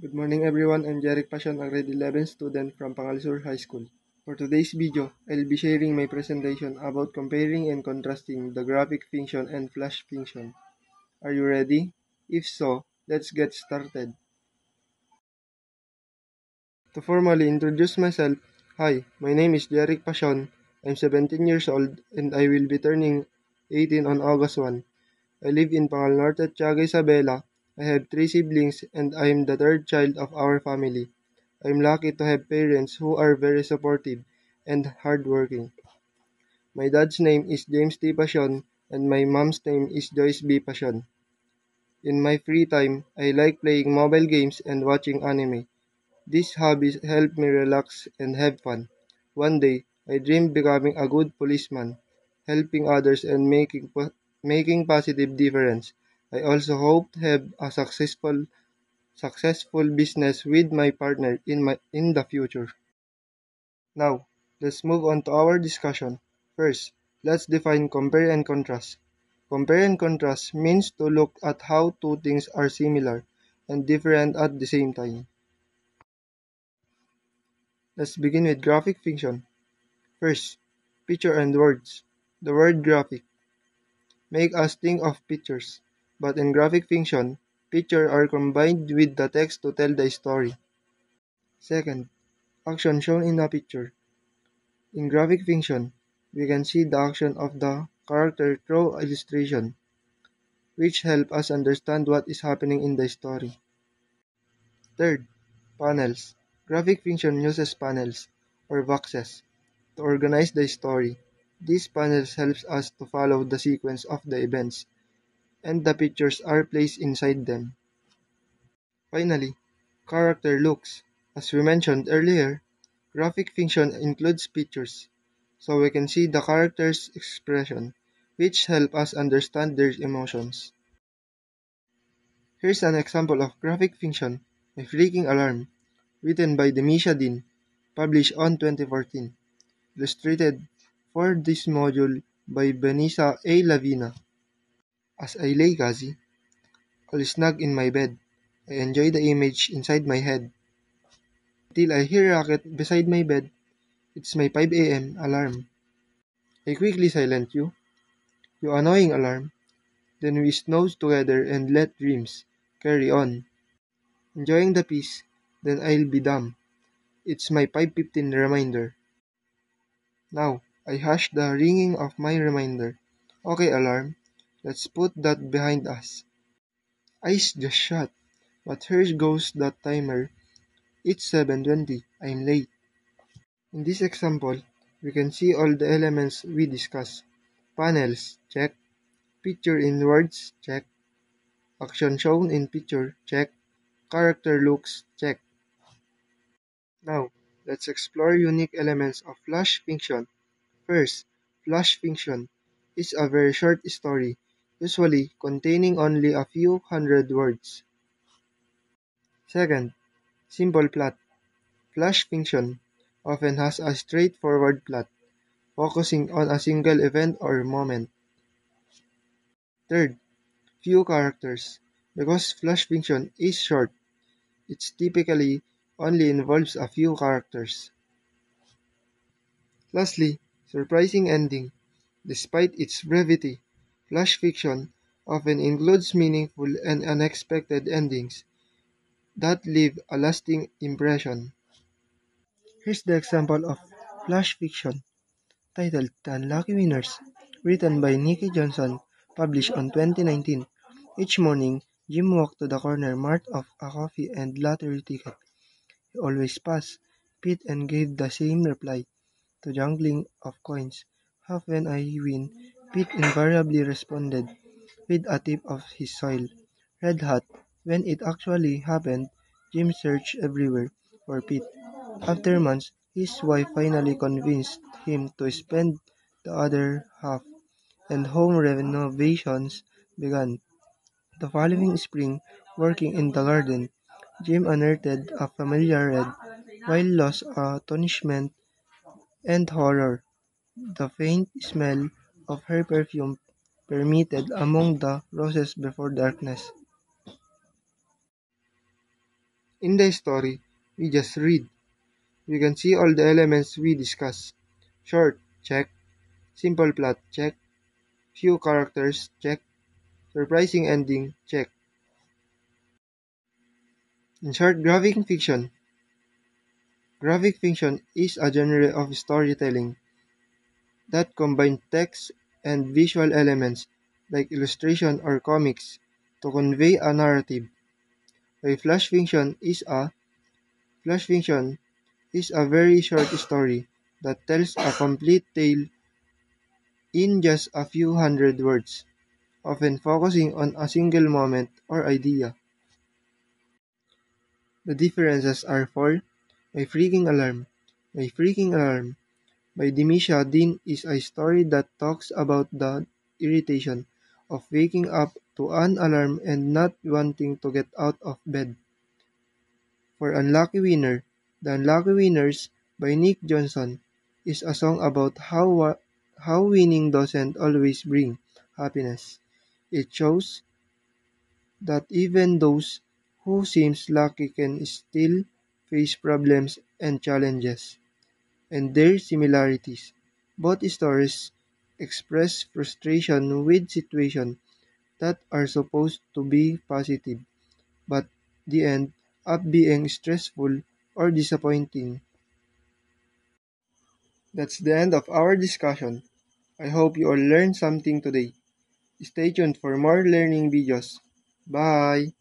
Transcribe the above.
Good morning everyone, I'm Jeric Passion, a grade 11 student from Pangalisur High School. For today's video, I'll be sharing my presentation about comparing and contrasting the graphic function and flash function. Are you ready? If so, let's get started. To formally introduce myself, hi, my name is Jeric Passion. I'm 17 years old and I will be turning 18 on August 1. I live in Pangal Norte, Tiaga, Isabela. I have 3 siblings and I am the third child of our family. I'm lucky to have parents who are very supportive and hardworking. My dad's name is James T. Passion and my mom's name is Joyce B. Passion. In my free time, I like playing mobile games and watching anime. These hobbies help me relax and have fun. One day, I dreamed becoming a good policeman, helping others and making positive difference. I also hope to have a successful business with my partner in the future. Now, let's move on to our discussion. First, let's define compare and contrast. Compare and contrast means to look at how two things are similar and different at the same time. Let's begin with graphic fiction. First, picture and words. The word graphic make us think of pictures, but in graphic fiction, pictures are combined with the text to tell the story. Second, action shown in a picture. In graphic fiction, we can see the action of the character through illustration, which help us understand what is happening in the story. Third, panels. Graphic fiction uses panels, or boxes, to organize the story. These panels help us to follow the sequence of the events, and the pictures are placed inside them. Finally, character looks. As we mentioned earlier, graphic fiction includes pictures, so we can see the characters' expression, which help us understand their emotions. Here's an example of graphic fiction, A Freaking Alarm, written by Demisha Dean, published on 2014, illustrated for this module by Vanessa A. Lavina. As I lay cozy, all snug in my bed, I enjoy the image inside my head, till I hear a racket beside my bed. It's my 5 a.m. alarm. I quickly silent you, you annoying alarm. Then we snooze together and let dreams carry on. Enjoying the peace, then I'll be dumb. It's my 5:15 reminder. Now, I hush the ringing of my reminder. Okay, alarm, let's put that behind us. Eyes just shut, but here goes that timer. It's 7:20, I'm late. In this example, we can see all the elements we discussed. Panels, check. Picture in words, check. Action shown in picture, check. Character looks, check. Now, let's explore unique elements of flash fiction. First, flash fiction is a very short story, usually containing only a few hundred words. Second, simple plot. Flash fiction often has a straightforward plot, focusing on a single event or moment. Third, few characters. Because flash fiction is short, it typically only involves a few characters. Lastly, surprising ending. Despite its brevity, flash fiction often includes meaningful and unexpected endings that leave a lasting impression. Here's the example of flash fiction titled The Unlucky Winners, written by Nikki Johnson, published on 2019. Each morning, Jim walked to the corner marked off a coffee and lottery ticket. He always passed Pete and gave the same reply, to jangling of coins. Half when I win, Pete invariably responded with a tip of his soil. Red hot. When it actually happened, Jim searched everywhere for Pete. After months, his wife finally convinced him to spend the other half, and home renovations began. The following spring, working in the garden, Jim unearthed a familiar red, while lost astonishment and horror. The faint smell of her perfume permeated among the roses before darkness. In the story we just read, we can see all the elements we discuss. Short, check. Simple plot, check. Few characters, check. Surprising ending, check. In short, graphic fiction is a genre of storytelling that combines text and visual elements like illustration or comics to convey a narrative. While flash fiction is a very short story that tells a complete tale in just a few hundred words, often focusing on a single moment or idea. The differences are for My Freaking Alarm. My Freaking Alarm by Demisha Dean is a story that talks about the irritation of waking up to an alarm and not wanting to get out of bed. For Unlucky Winner, The Unlucky Winners by Nick Johnson is a song about how winning doesn't always bring happiness. It shows that even those who seems lucky can still face problems and challenges, and their similarities. Both stories express frustration with situations that are supposed to be positive, but the end up being stressful or disappointing. That's the end of our discussion. I hope you all learned something today. Stay tuned for more learning videos. Bye!